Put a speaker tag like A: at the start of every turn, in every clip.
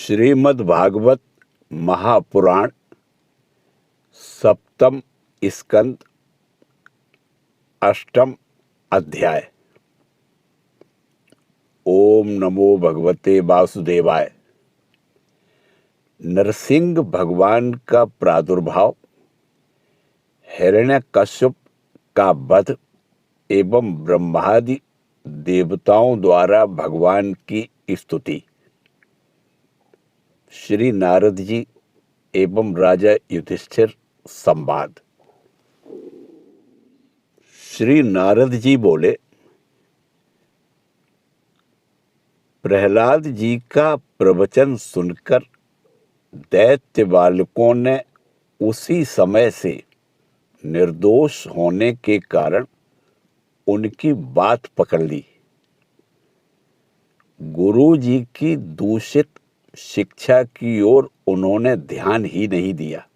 A: श्रीमद् भागवत महापुराण सप्तम स्कंद अष्टम अध्याय। ओम नमो भगवते वासुदेवाय। नरसिंह भगवान का प्रादुर्भाव, हिरण्यकश्यप का वध एवं ब्रह्मादि देवताओं द्वारा भगवान की स्तुति। श्री नारद जी एवं राजा युधिष्ठिर संवाद। श्री नारद जी बोले, प्रहलाद जी का प्रवचन सुनकर दैत्य बालकों ने उसी समय से निर्दोष होने के कारण उनकी बात पकड़ ली। गुरु जी की दूषित शिक्षा की ओर उन्होंने ध्यान ही नहीं दिया।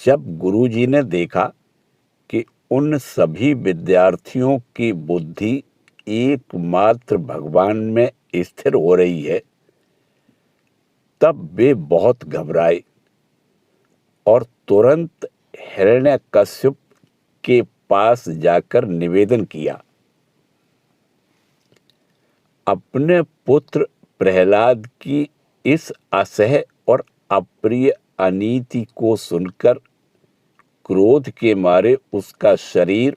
A: जब गुरु जी ने देखा कि उन सभी विद्यार्थियों की बुद्धि एकमात्र भगवान में स्थिर हो रही है, तब वे बहुत घबराए और तुरंत हिरण्यकश्यप के पास जाकर निवेदन किया। अपने पुत्र प्रहलाद की इस असह्य और अप्रिय अनीति को सुनकर क्रोध के मारे उसका शरीर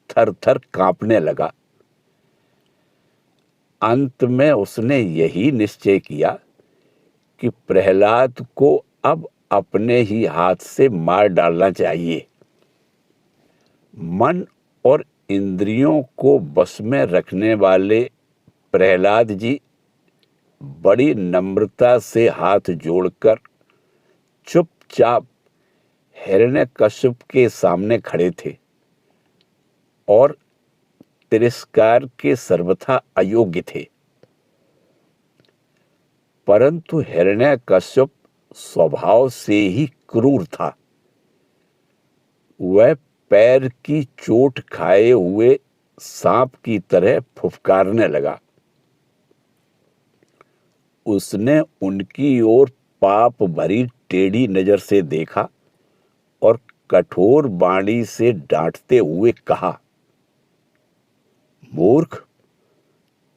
A: थर-थर कांपने लगा। अंत में उसने यही निश्चय किया कि प्रहलाद को अब अपने ही हाथ से मार डालना चाहिए। मन और इंद्रियों को वश में रखने वाले प्रहलाद जी बड़ी नम्रता से हाथ जोड़कर चुपचाप हिरण्यकश्यप के सामने खड़े थे और तिरस्कार के सर्वथा अयोग्य थे। परंतु हिरण्यकश्यप स्वभाव से ही क्रूर था। वह पैर की चोट खाए हुए सांप की तरह फुफकारने लगा। उसने उनकी ओर पाप भरी टेढ़ी नजर से देखा और कठोर वाणी से डांटते हुए कहा, मूर्ख,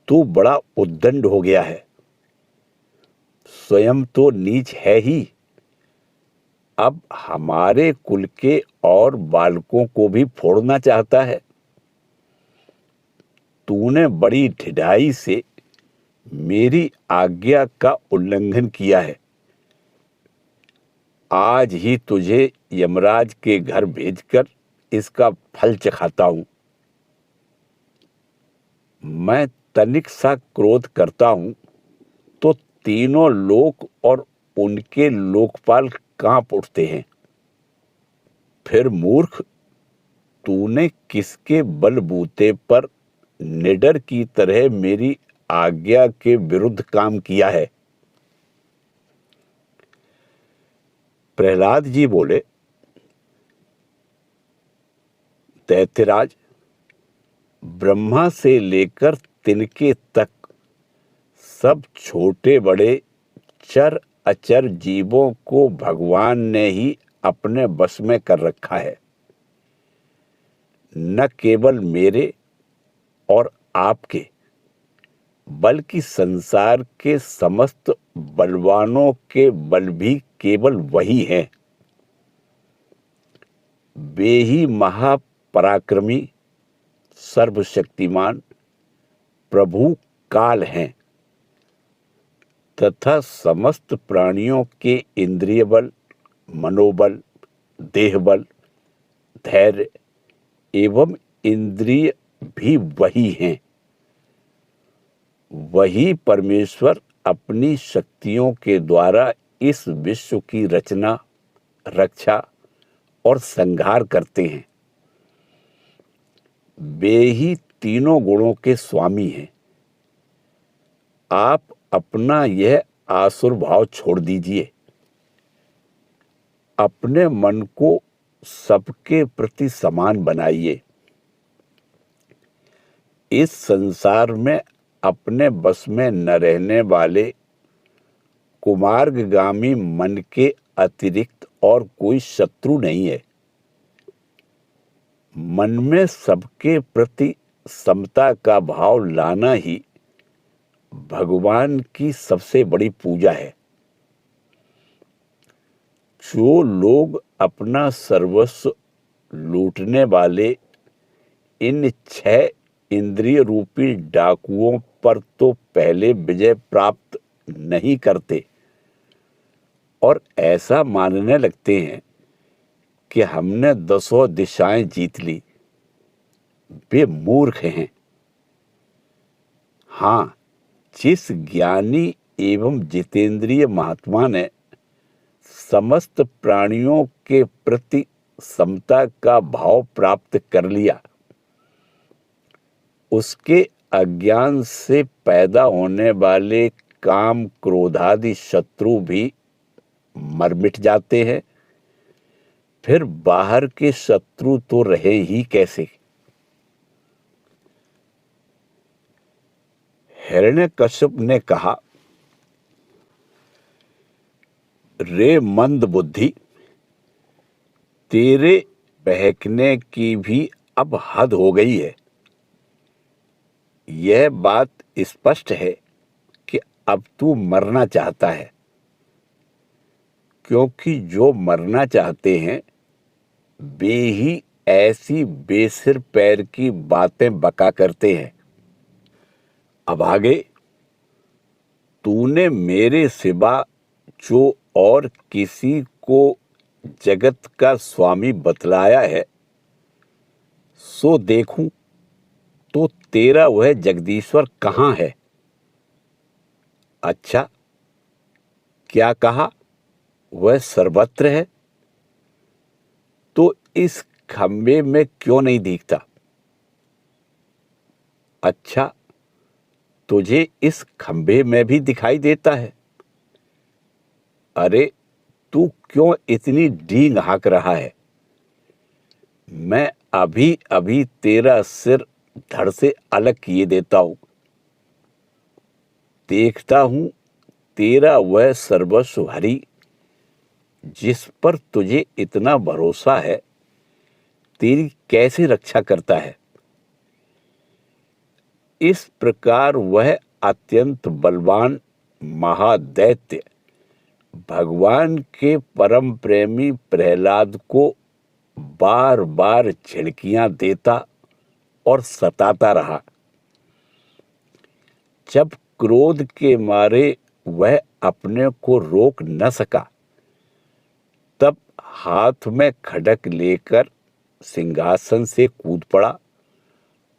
A: तू बड़ा उद्दंड हो गया है। स्वयं तो नीच है ही, अब हमारे कुल के और बालकों को भी फोड़ना चाहता है। तूने बड़ी ढिठाई से मेरी आज्ञा का उल्लंघन किया है। आज ही तुझे यमराज के घर भेजकर इसका फल चखाता हूं। मैं तनिक सा क्रोध करता हूं तो तीनों लोक और उनके लोकपाल कांप उठते हैं। फिर मूर्ख, तूने किसके बलबूते पर निडर की तरह मेरी आज्ञा के विरुद्ध काम किया है? प्रहलाद जी बोले, दैत्यराज, ब्रह्मा से लेकर तिनके तक सब छोटे बड़े चर अचर जीवों को भगवान ने ही अपने वश में कर रखा है। न केवल मेरे और आपके, बल्कि संसार के समस्त बलवानों के बल भी केवल वही हैं। वे ही महापराक्रमी सर्वशक्तिमान प्रभु काल हैं तथा समस्त प्राणियों के इंद्रिय बल, मनोबल, देह बल, धैर्य एवं इंद्रिय भी वही हैं। वही परमेश्वर अपनी शक्तियों के द्वारा इस विश्व की रचना, रक्षा और संहार करते हैं। वे ही तीनों गुणों के स्वामी हैं। आप अपना यह आसुर भाव छोड़ दीजिए। अपने मन को सबके प्रति समान बनाइए। इस संसार में अपने बस में न रहने वाले कुमार्गगामी मन के अतिरिक्त और कोई शत्रु नहीं है। मन में सबके प्रति समता का भाव लाना ही भगवान की सबसे बड़ी पूजा है। जो लोग अपना सर्वस्व लूटने वाले इन 6 इंद्रिय रूपी डाकुओं पर तो पहले विजय प्राप्त नहीं करते और ऐसा मानने लगते हैं कि हमने 10 दिशाएं जीत ली, वे मूर्ख हैं। हाँ, जिस ज्ञानी एवं जितेंद्रिय महात्मा ने समस्त प्राणियों के प्रति समता का भाव प्राप्त कर लिया, उसके अज्ञान से पैदा होने वाले काम क्रोधादि शत्रु भी मर मिट जाते हैं। फिर बाहर के शत्रु तो रहे ही कैसे। हिरण्यकश्यप ने कहा, रे मंद बुद्धि, तेरे बहकने की भी अब हद हो गई है। यह बात स्पष्ट है कि अब तू मरना चाहता है, क्योंकि जो मरना चाहते हैं वे ही ऐसी बेसिर पैर की बातें बका करते हैं। अब आगे, तूने मेरे सिवा जो और किसी को जगत का स्वामी बतलाया है, सो देखूं तो तेरा वह जगदीश्वर कहाँ है? अच्छा, क्या कहा? वह सर्वत्र है। तो इस खंबे में क्यों नहीं दिखता? अच्छा, तुझे इस खंबे में भी दिखाई देता है। अरे, तू क्यों इतनी डींग हाँक रहा है? मैं अभी अभी तेरा सिर धड़ से अलग किए देता हूं। देखता हूं तेरा वह सर्वस्व हरि, जिस पर तुझे इतना भरोसा है, तेरी कैसे रक्षा करता है। इस प्रकार वह अत्यंत बलवान महादैत्य भगवान के परम प्रेमी प्रहलाद को बार बार झिड़कियां देता और सताता रहा। जब क्रोध के मारे वह अपने को रोक न सका, तब हाथ में खड्ग लेकर सिंहासन से कूद पड़ा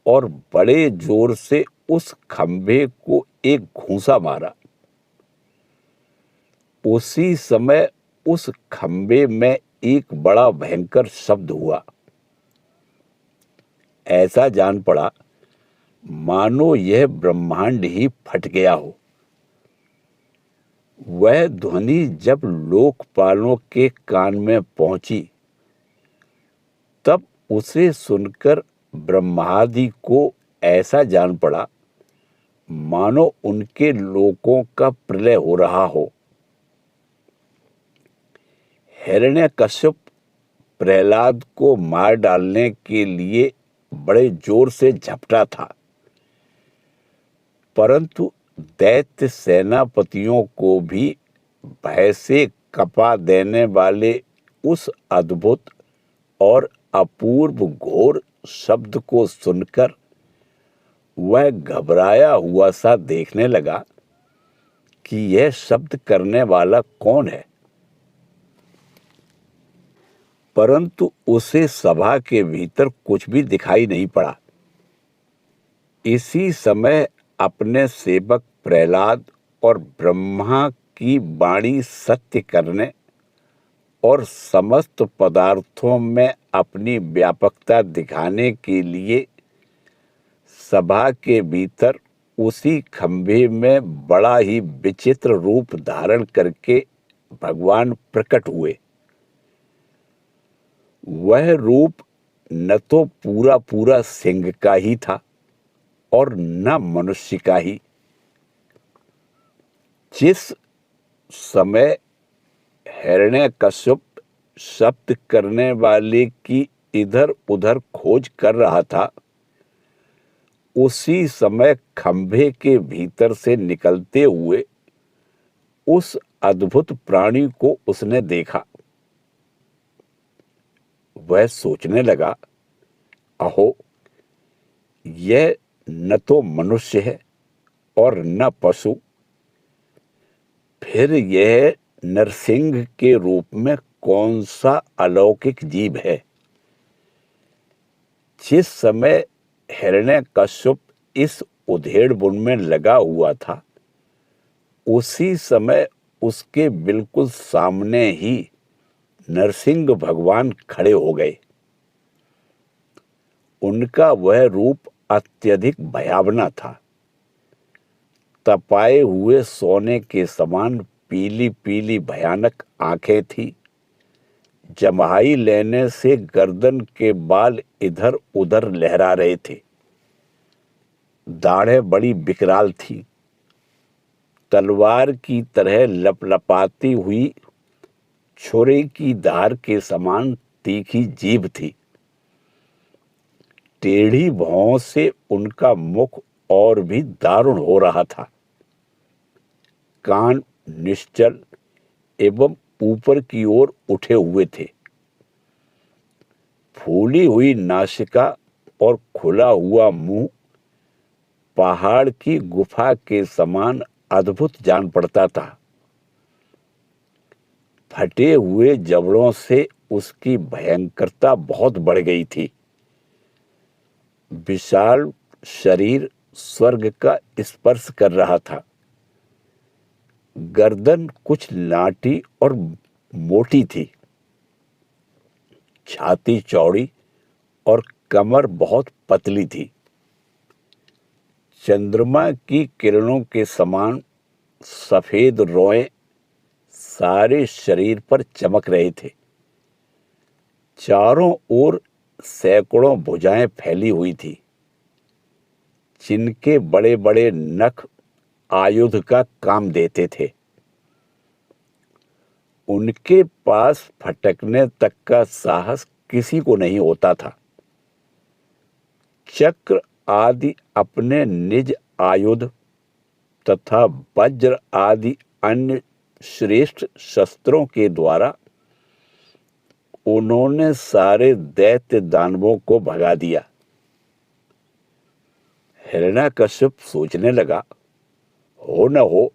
A: और बड़े जोर से उस खंभे को एक घूंसा मारा। उसी समय उस खंभे में एक बड़ा भयंकर शब्द हुआ। ऐसा जान पड़ा मानो यह ब्रह्मांड ही फट गया हो। वह ध्वनि जब लोकपालों के कान में पहुंची, तब उसे सुनकर ब्रह्मादि को ऐसा जान पड़ा मानो उनके लोकों का प्रलय हो रहा हो। हिरण्यकश्यप प्रहलाद को मार डालने के लिए बड़े जोर से झपटा था, परंतु दैत्य सेनापतियों को भी भय से कपा देने वाले उस अद्भुत और अपूर्व घोर शब्द को सुनकर वह घबराया हुआ सा देखने लगा कि यह शब्द करने वाला कौन है। परंतु उसे सभा के भीतर कुछ भी दिखाई नहीं पड़ा। इसी समय अपने सेवक प्रहलाद और ब्रह्मा की वाणी सत्य करने और समस्त पदार्थों में अपनी व्यापकता दिखाने के लिए सभा के भीतर उसी खंभे में बड़ा ही विचित्र रूप धारण करके भगवान प्रकट हुए। वह रूप न तो पूरा पूरा सिंह का ही था और न मनुष्य का ही। जिस समय हिरण्यकश्यप शब्द करने वाले की इधर उधर खोज कर रहा था, उसी समय खंभे के भीतर से निकलते हुए उस अद्भुत प्राणी को उसने देखा। वह सोचने लगा, अहो, यह न तो मनुष्य है और न पशु, फिर यह नरसिंह के रूप में कौन सा अलौकिक जीव है। जिस समय हिरण्यकश्यप इस उधेड़ बुन में लगा हुआ था, उसी समय उसके बिल्कुल सामने ही नरसिंह भगवान खड़े हो गए। उनका वह रूप अत्यधिक भयावना था। तपाए हुए सोने के समान पीली पीली भयानक आंखें थी। जम्हाई लेने से गर्दन के बाल इधर उधर लहरा रहे थे। दाढ़ें बड़ी विकराल थी। तलवार की तरह लपलपाती हुई छुरे की धार के समान तीखी जीभ थी। टेढ़ी भौं से उनका मुख और भी दारुण हो रहा था। कान निश्चल एवं ऊपर की ओर उठे हुए थे। फूली हुई नासिका और खुला हुआ मुंह पहाड़ की गुफा के समान अद्भुत जान पड़ता था। फटे हुए जबड़ों से उसकी भयंकरता बहुत बढ़ गई थी। विशाल शरीर स्वर्ग का स्पर्श कर रहा था। गर्दन कुछ लाटी और मोटी थी। छाती चौड़ी और कमर बहुत पतली थी। चंद्रमा की किरणों के समान सफेद रोए सारे शरीर पर चमक रहे थे। चारों ओर सैकड़ों भुजाएं फैली हुई थी, जिनके बड़े बड़े नख आयुध का काम देते थे। उनके पास फटकने तक का साहस किसी को नहीं होता था। चक्र आदि अपने निज आयुध तथा वज्र आदि अन्य श्रेष्ठ शस्त्रों के द्वारा उन्होंने सारे दैत्य दानवों को भगा दिया। हिरण्यकश्यप सोचने लगा, हो न हो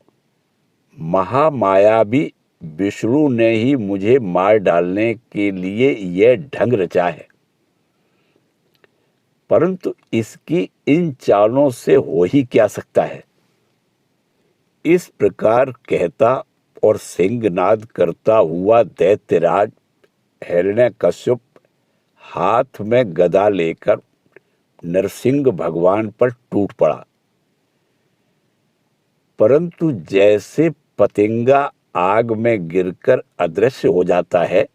A: महामायावी विष्णु ने ही मुझे मार डालने के लिए यह ढंग रचा है, परंतु इसकी इन चालों से हो ही क्या सकता है। इस प्रकार कहता और सिंहनाद करता हुआ दैत्यराज हिरण्यकश्यप हाथ में गदा लेकर नरसिंह भगवान पर टूट पड़ा। परंतु जैसे पतंगा आग में गिरकर अदृश्य हो जाता है,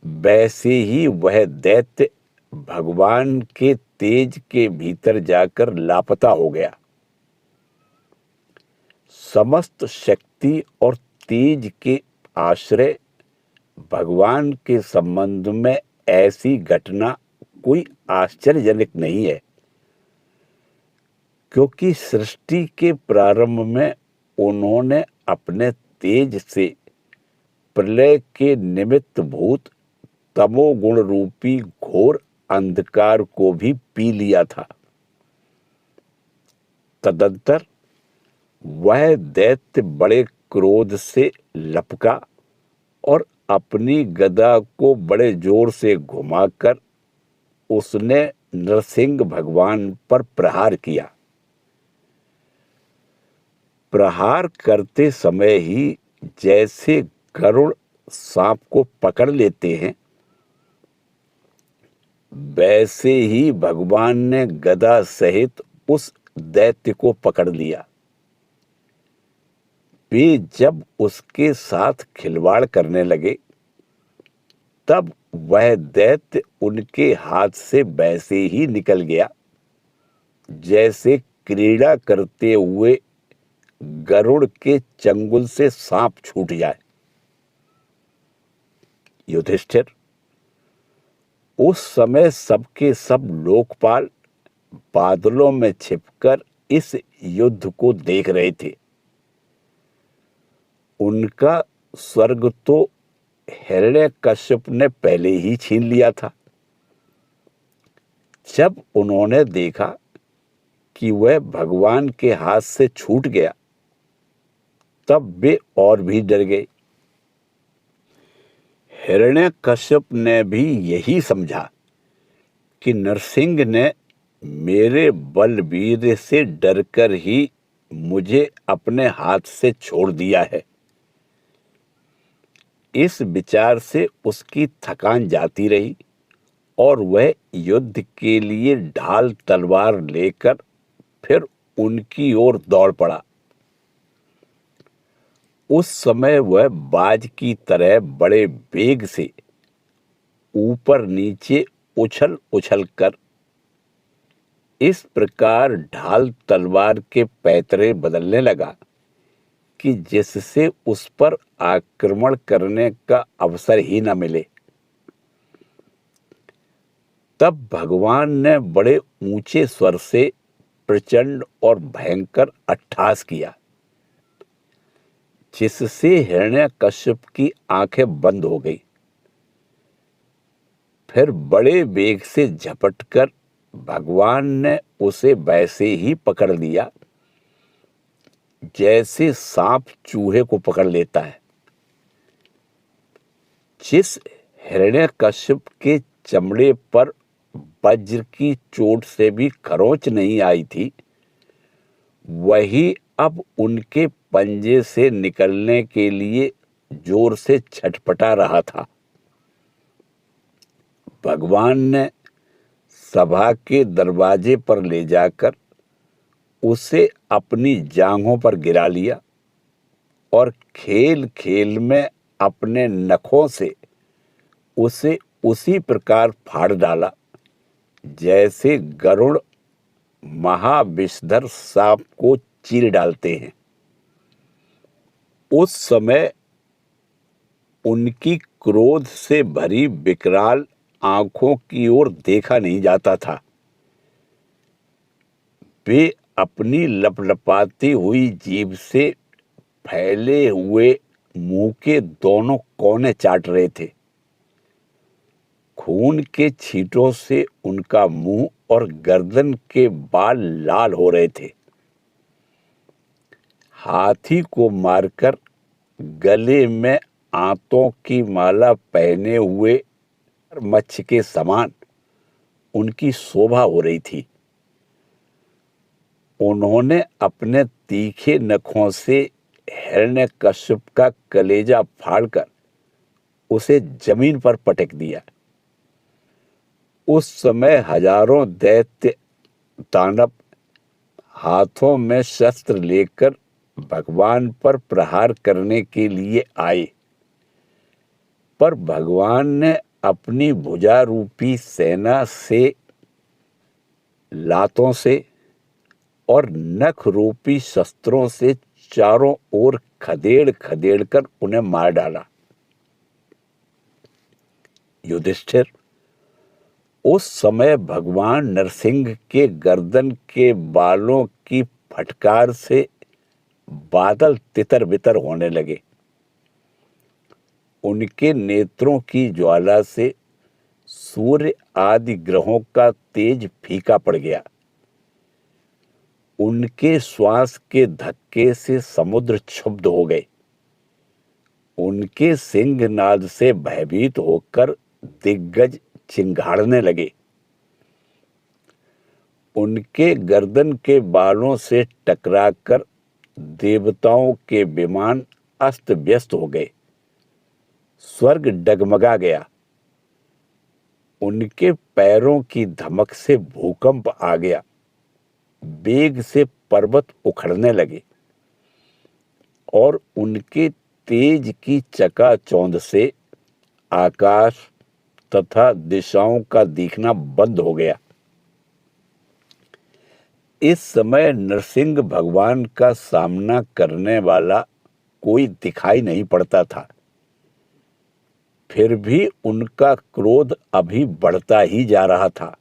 A: वैसे ही वह दैत्य भगवान के तेज के भीतर जाकर लापता हो गया। समस्त शक्ति और तेज के आश्रय भगवान के संबंध में ऐसी घटना कोई आश्चर्यजनक नहीं है, क्योंकि सृष्टि के प्रारंभ में उन्होंने अपने तेज से प्रलय के निमित्त भूत तमोगुण रूपी घोर अंधकार को भी पी लिया था। तदंतर वह दैत्य बड़े क्रोध से लपका और अपनी गदा को बड़े जोर से घुमाकर उसने नरसिंह भगवान पर प्रहार किया। प्रहार करते समय ही जैसे गरुड़ सांप को पकड़ लेते हैं, वैसे ही भगवान ने गदा सहित उस दैत्य को पकड़ लिया। वे जब उसके साथ खिलवाड़ करने लगे, तब वह दैत्य उनके हाथ से वैसे ही निकल गया जैसे क्रीड़ा करते हुए गरुड़ के चंगुल से सांप छूट जाए। युधिष्ठिर, उस समय सबके सब लोकपाल बादलों में छिपकर इस युद्ध को देख रहे थे। उनका स्वर्ग तो हिरण्यकश्यप ने पहले ही छीन लिया था। जब उन्होंने देखा कि वह भगवान के हाथ से छूट गया, तब वे और भी डर गए। हिरण्यकश्यप ने भी यही समझा कि नरसिंह ने मेरे बलवीर से डरकर ही मुझे अपने हाथ से छोड़ दिया है। इस विचार से उसकी थकान जाती रही और वह युद्ध के लिए ढाल तलवार लेकर फिर उनकी ओर दौड़ पड़ा। उस समय वह बाज की तरह बड़े वेग से ऊपर नीचे उछल उछल कर इस प्रकार ढाल तलवार के पैतरे बदलने लगा कि जिससे उस पर आक्रमण करने का अवसर ही न मिले। तब भगवान ने बड़े ऊंचे स्वर से प्रचंड और भयंकर अट्टहास किया, जिससे हिरण्यकश्यप की आंखें बंद हो गई। फिर बड़े वेग से झपटकर भगवान ने उसे वैसे ही पकड़ लिया जैसे सांप चूहे को पकड़ लेता है। जिस हिरण्यकश्यप के चमड़े पर वज्र की चोट से भी खरोंच नहीं आई थी, वही अब उनके पंजे से निकलने के लिए जोर से छटपटा रहा था। भगवान ने सभा के दरवाजे पर ले जाकर उसे अपनी जांघों पर गिरा लिया और खेल खेल में अपने नखों से उसे उसी प्रकार फाड़ डाला जैसे गरुड़ महाविषधर सांप को चीर डालते हैं। उस समय उनकी क्रोध से भरी विकराल आंखों की ओर देखा नहीं जाता था। वे अपनी लपलपाती हुई जीभ से फैले हुए मुंह के दोनों कोने चाट रहे थे। खून के छींटों से उनका मुंह और गर्दन के बाल लाल हो रहे थे। हाथी को मारकर गले में आंतों की माला पहने हुए मच्छ के समान उनकी शोभा हो रही थी। उन्होंने अपने तीखे नखों से हिरण्यकश्यप का कलेजा फाड़कर उसे जमीन पर पटक दिया। उस समय हजारों दैत्य दानव हाथों में शस्त्र लेकर भगवान पर प्रहार करने के लिए आए, पर भगवान ने अपनी भुजा रूपी सेना से, लातों से और नख रूपी शस्त्रों से चारों ओर खदेड़ खदेड़ कर उन्हें मार डाला। युधिष्ठिर, उस समय भगवान नरसिंह के गर्दन के बालों की फटकार से बादल तितर बितर होने लगे। उनके नेत्रों की ज्वाला से सूर्य आदि ग्रहों का तेज फीका पड़ गया। उनके श्वास के धक्के से समुद्र क्षुब्ध हो गए। उनके सिंहनाद से भयभीत होकर दिग्गज चिंघाड़ने लगे। उनके गर्दन के बालों से टकराकर देवताओं के विमान अस्त व्यस्त हो गए। स्वर्ग डगमगा गया। उनके पैरों की धमक से भूकंप आ गया। वेग से पर्वत उखड़ने लगे और उनके तेज की चकाचौंध से आकाश तथा दिशाओं का दिखना बंद हो गया। इस समय नरसिंह भगवान का सामना करने वाला कोई दिखाई नहीं पड़ता था। फिर भी उनका क्रोध अभी बढ़ता ही जा रहा था।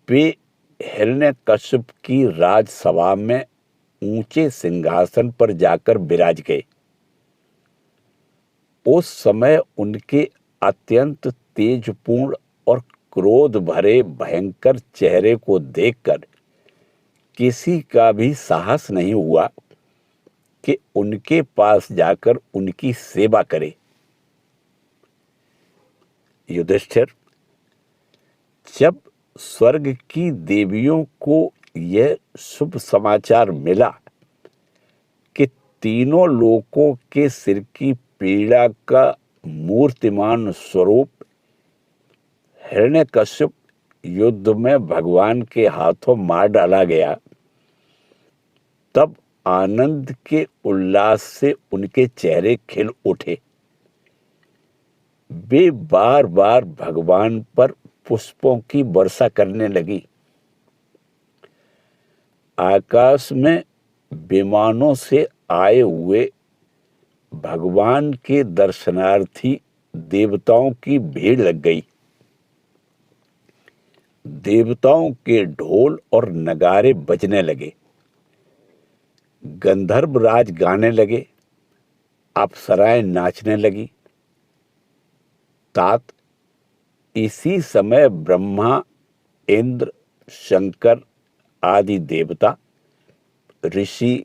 A: वे हिरण्यकश्यप की राजसभा में ऊंचे सिंहासन पर जाकर विराज गए। उस समय उनके अत्यंत तेजपूर्ण और क्रोध भरे भयंकर चेहरे को देखकर किसी का भी साहस नहीं हुआ कि उनके पास जाकर उनकी सेवा करे। युधिष्ठिर, जब स्वर्ग की देवियों को यह शुभ समाचार मिला कि तीनों लोकों के सिर की पीड़ा का मूर्तिमान स्वरूप हिरण्यकश्यप युद्ध में भगवान के हाथों मार डाला गया, तब आनंद के उल्लास से उनके चेहरे खिल उठे। वे बार बार भगवान पर पुष्पों की वर्षा करने लगी। आकाश में विमानों से आए हुए भगवान के दर्शनार्थी देवताओं की भीड़ लग गई। देवताओं के ढोल और नगारे बजने लगे, गंधर्वराज गाने लगे, अप्सराएं नाचने लगी। तात इसी समय ब्रह्मा, इंद्र, शंकर आदि देवता, ऋषि,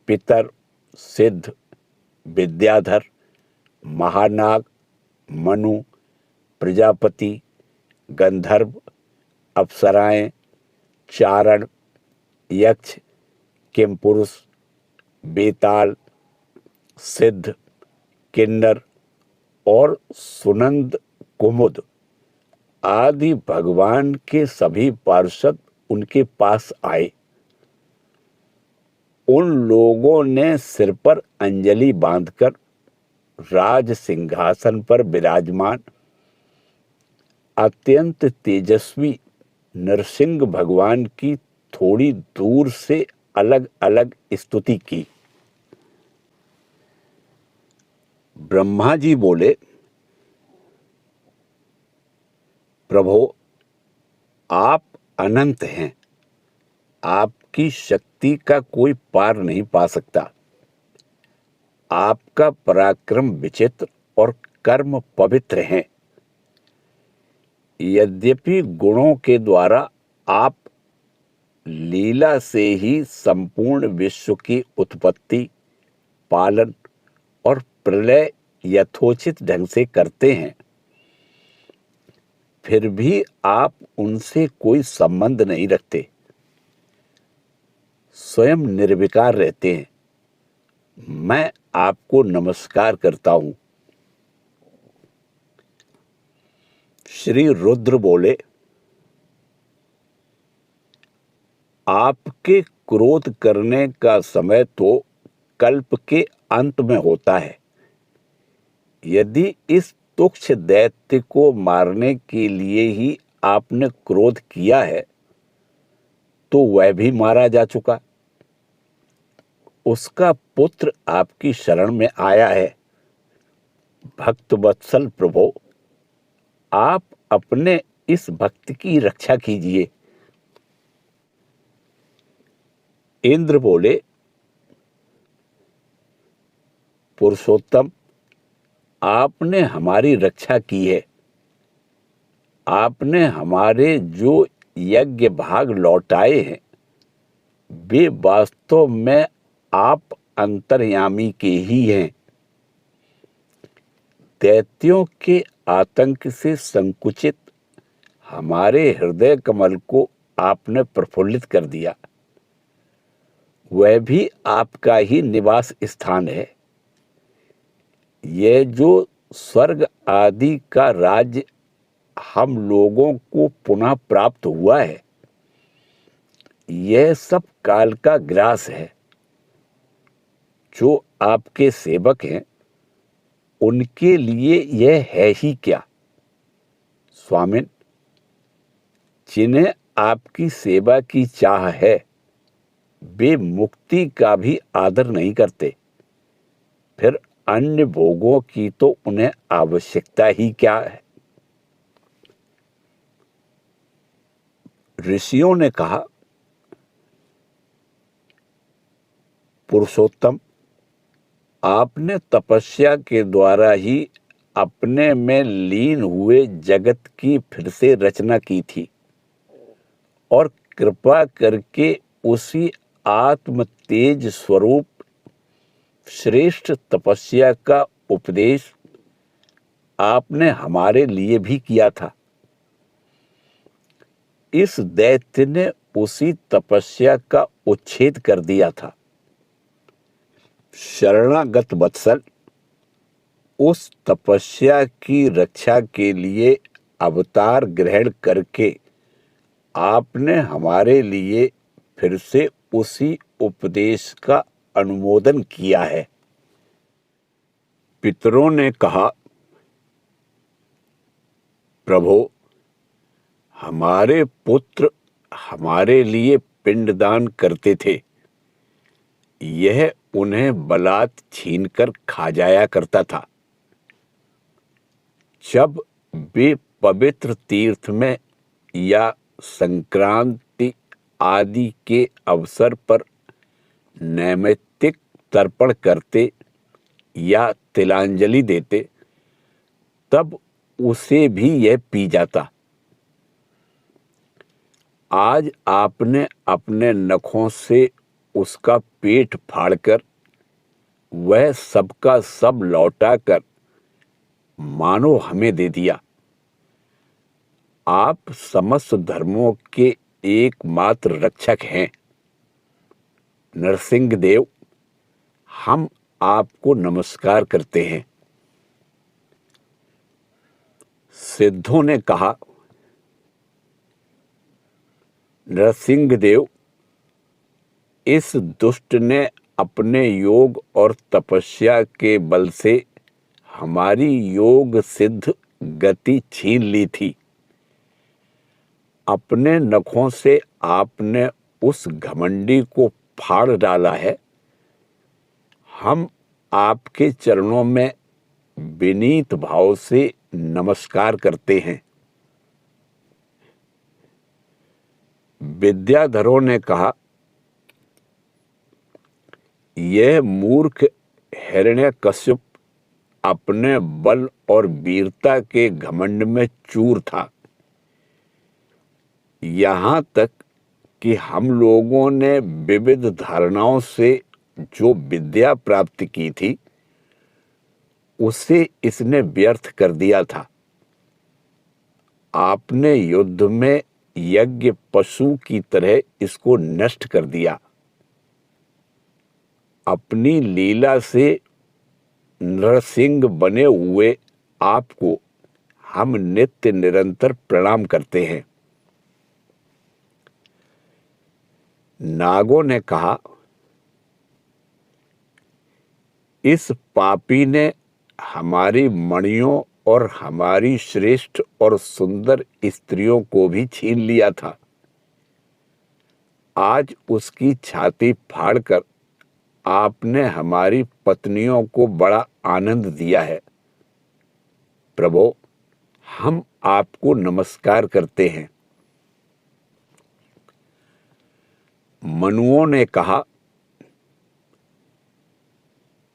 A: पितर, सिद्ध, विद्याधर, महानाग, मनु, प्रजापति, गंधर्व, अप्सराएं, चारण, यक्ष, किमपुरुष, बेताल, सिद्ध, किन्नर और सुनंद कुमुद आदि भगवान के सभी पार्षद उनके पास आए। उन लोगों ने सिर पर अंजलि बांधकर राज सिंहासन पर विराजमान अत्यंत तेजस्वी नरसिंह भगवान की थोड़ी दूर से अलग अलग स्तुति की। ब्रह्मा जी बोले, प्रभो, आप अनंत हैं, आपकी शक्ति का कोई पार नहीं पा सकता। आपका पराक्रम विचित्र और कर्म पवित्र हैं। यद्यपि गुणों के द्वारा आप लीला से ही संपूर्ण विश्व की उत्पत्ति, पालन और प्रलय यथोचित ढंग से करते हैं, फिर भी आप उनसे कोई संबंध नहीं रखते, स्वयं निर्विकार रहते हैं। मैं आपको नमस्कार करता हूं। श्री रुद्र बोले, आपके क्रोध करने का समय तो कल्प के अंत में होता है। यदि इस तुच्छ दैत्य को मारने के लिए ही आपने क्रोध किया है, तो वह भी मारा जा चुका। उसका पुत्र आपकी शरण में आया है। भक्त वत्सल प्रभो, आप अपने इस भक्त की रक्षा कीजिए। इंद्र बोले, पुरुषोत्तम, आपने हमारी रक्षा की है। आपने हमारे जो यज्ञ भाग लौटाए हैं, वे वास्तव में आप अंतर्यामी के ही हैं। दैत्यों के आतंक से संकुचित हमारे हृदय कमल को आपने प्रफुल्लित कर दिया। वह भी आपका ही निवास स्थान है। यह जो स्वर्ग आदि का राज्य हम लोगों को पुनः प्राप्त हुआ है, यह सब काल का ग्रास है। जो आपके सेवक हैं, उनके लिए यह है ही क्या। स्वामिन, जिन्हें आपकी सेवा की चाह है, वे मुक्ति का भी आदर नहीं करते। फिर अन्य भोगों की तो उन्हें आवश्यकता ही क्या है। ऋषियों ने कहा, पुरुषोत्तम, आपने तपस्या के द्वारा ही अपने में लीन हुए जगत की फिर से रचना की थी और कृपा करके उसी आत्म तेज स्वरूप श्रेष्ठ तपस्या का उपदेश आपने हमारे लिए भी किया था। इस दैत्य ने उसी तपस्या का उच्छेद कर दिया था। शरणागत वत्सल, उस तपस्या की रक्षा के लिए अवतार ग्रहण करके आपने हमारे लिए फिर से उसी उपदेश का अनुमोदन किया है। पितरों ने कहा, प्रभो, हमारे पुत्र हमारे लिए पिंडदान करते थे, यह उन्हें बलात् छीनकर खा जाया करता था। जब वे पवित्र तीर्थ में या संक्रांति आदि के अवसर पर नैमित्तिक तर्पण करते या तिलांजलि देते, तब उसे भी यह पी जाता। आज आपने अपने नखों से उसका पेट फाड़कर वह सबका सब लौटाकर मानो हमें दे दिया। आप समस्त धर्मों के एकमात्र रक्षक हैं। नरसिंह देव, हम आपको नमस्कार करते हैं। सिद्धों ने कहा, नरसिंह देव, इस दुष्ट ने अपने योग और तपस्या के बल से हमारी योग सिद्ध गति छीन ली थी। अपने नखों से आपने उस घमंडी को फाड़ डाला है। हम आपके चरणों में विनीत भाव से नमस्कार करते हैं। विद्याधरों ने कहा, यह मूर्ख हिरण्यकश्यप अपने बल और वीरता के घमंड में चूर था। यहाँ तक कि हम लोगों ने विविध धारणाओं से जो विद्या प्राप्त की थी, उसे इसने व्यर्थ कर दिया था। आपने युद्ध में यज्ञ पशु की तरह इसको नष्ट कर दिया। अपनी लीला से नरसिंह बने हुए आपको हम नित्य निरंतर प्रणाम करते हैं। नागों ने कहा, इस पापी ने हमारी मणियों और हमारी श्रेष्ठ और सुंदर स्त्रियों को भी छीन लिया था। आज उसकी छाती फाड़कर आपने हमारी पत्नियों को बड़ा आनंद दिया है। प्रभो, हम आपको नमस्कार करते हैं। मनुओं ने कहा,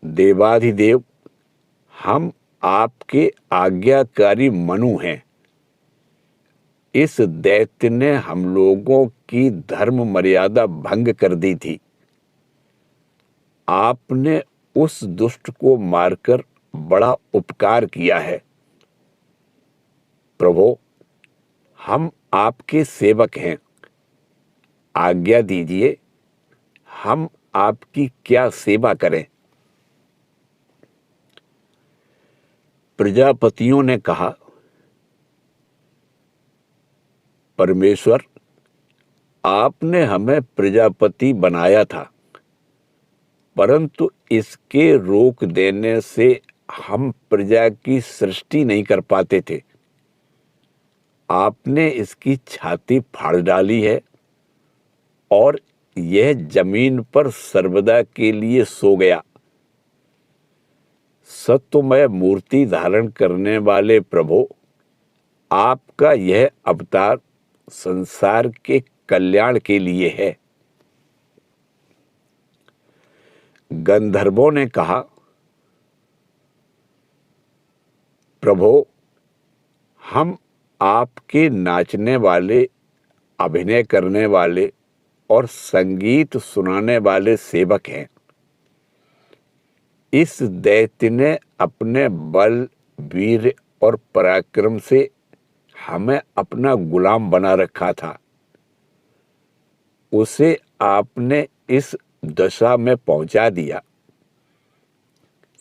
A: देवाधिदेव, हम आपके आज्ञाकारी मनु हैं। इस दैत्य ने हम लोगों की धर्म मर्यादा भंग कर दी थी। आपने उस दुष्ट को मारकर बड़ा उपकार किया है। प्रभो, हम आपके सेवक हैं। आज्ञा दीजिए, हम आपकी क्या सेवा करें। प्रजापतियों ने कहा, परमेश्वर, आपने हमें प्रजापति बनाया था, परंतु इसके रोक देने से हम प्रजा की सृष्टि नहीं कर पाते थे। आपने इसकी छाती फाड़ डाली है और यह जमीन पर सर्वदा के लिए सो गया। सत्वमय मूर्ति धारण करने वाले प्रभु, आपका यह अवतार संसार के कल्याण के लिए है। गंधर्वों ने कहा, प्रभु, हम आपके नाचने वाले, अभिनय करने वाले और संगीत सुनाने वाले सेवक हैं। इस दैत्य ने अपने बल, वीर और पराक्रम से हमें अपना गुलाम बना रखा था। उसे आपने इस दशा में पहुंचा दिया।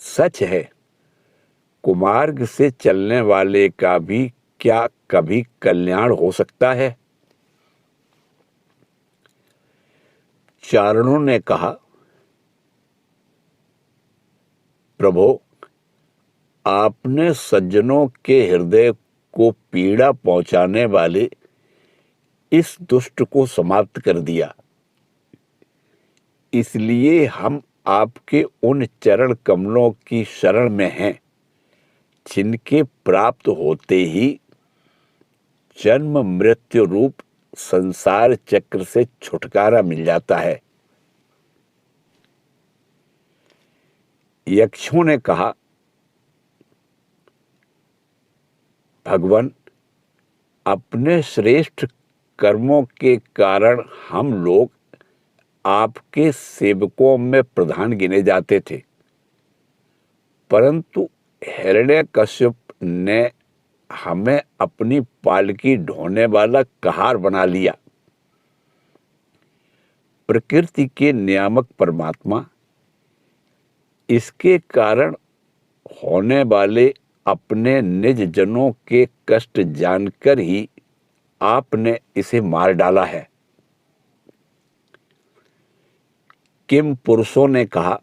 A: सच है, कुमार्ग से चलने वाले का भी क्या कभी कल्याण हो सकता है? चारणों ने कहा, प्रभु, आपने सज्जनों के हृदय को पीड़ा पहुंचाने वाले इस दुष्ट को समाप्त कर दिया। इसलिए हम आपके उन चरण कमलों की शरण में हैं, जिनके प्राप्त होते ही जन्म मृत्यु रूप संसार चक्र से छुटकारा मिल जाता है। यक्षों ने कहा, भगवान, अपने श्रेष्ठ कर्मों के कारण हम लोग आपके सेवकों में प्रधान गिने जाते थे, परंतु हिरण्यकश्यप ने हमें अपनी पालकी ढोने वाला कहार बना लिया। प्रकृति के नियामक परमात्मा, इसके कारण होने वाले अपने निज जनों के कष्ट जानकर ही आपने इसे मार डाला है। किम पुरुषों ने कहा,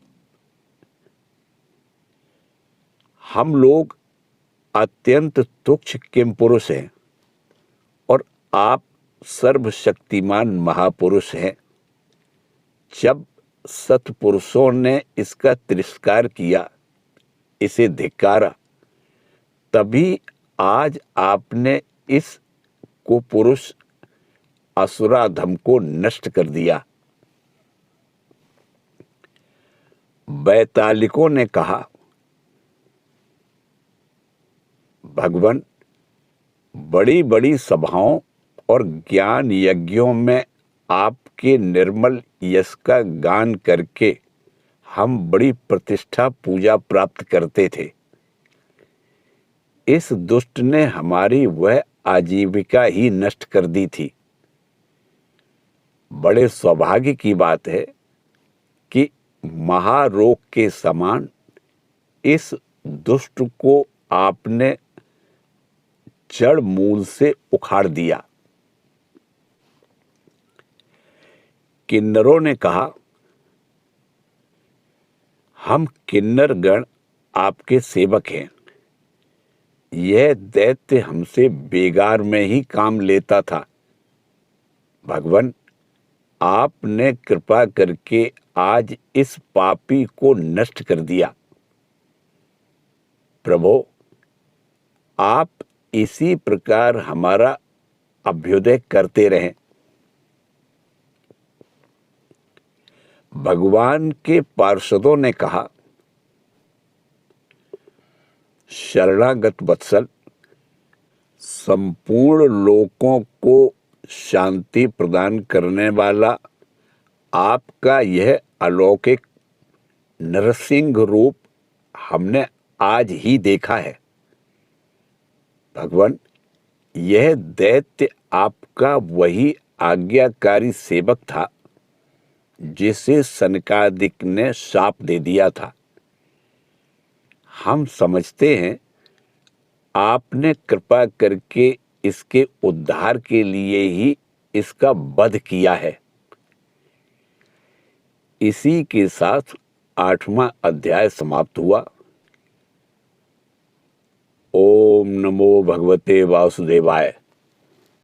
A: हम लोग अत्यंत तुच्छ किम पुरुष हैं और आप सर्वशक्तिमान महापुरुष हैं। जब सत्पुरुषों ने इसका तिरस्कार किया, इसे धिक्कारा, तभी आज आपने इस कुपुरुष असुराधम को नष्ट कर दिया। वैतालिकों ने कहा, भगवान, बड़ी बड़ी सभाओं और ज्ञान यज्ञों में आपके निर्मल यश का गान करके हम बड़ी प्रतिष्ठा पूजा प्राप्त करते थे। इस दुष्ट ने हमारी वह आजीविका ही नष्ट कर दी थी। बड़े सौभाग्य की बात है कि महारोग के समान इस दुष्ट को आपने जड़ मूल से उखाड़ दिया। किन्नरों ने कहा, हम किन्नर गण आपके सेवक हैं। यह दैत्य हमसे बेगार में ही काम लेता था। भगवान, आपने कृपा करके आज इस पापी को नष्ट कर दिया। प्रभु, आप इसी प्रकार हमारा अभ्युदय करते रहें। भगवान के पार्षदों ने कहा, शरणागत वत्सल, संपूर्ण लोकों को शांति प्रदान करने वाला आपका यह अलौकिक नरसिंह रूप हमने आज ही देखा है। भगवान, यह दैत्य आपका वही आज्ञाकारी सेवक था जिसे सनकादिक ने शाप दे दिया था। हम समझते हैं आपने कृपा करके इसके उद्धार के लिए ही इसका वध किया है। इसी के साथ 8वां अध्याय समाप्त हुआ। ओम नमो भगवते वासुदेवाय।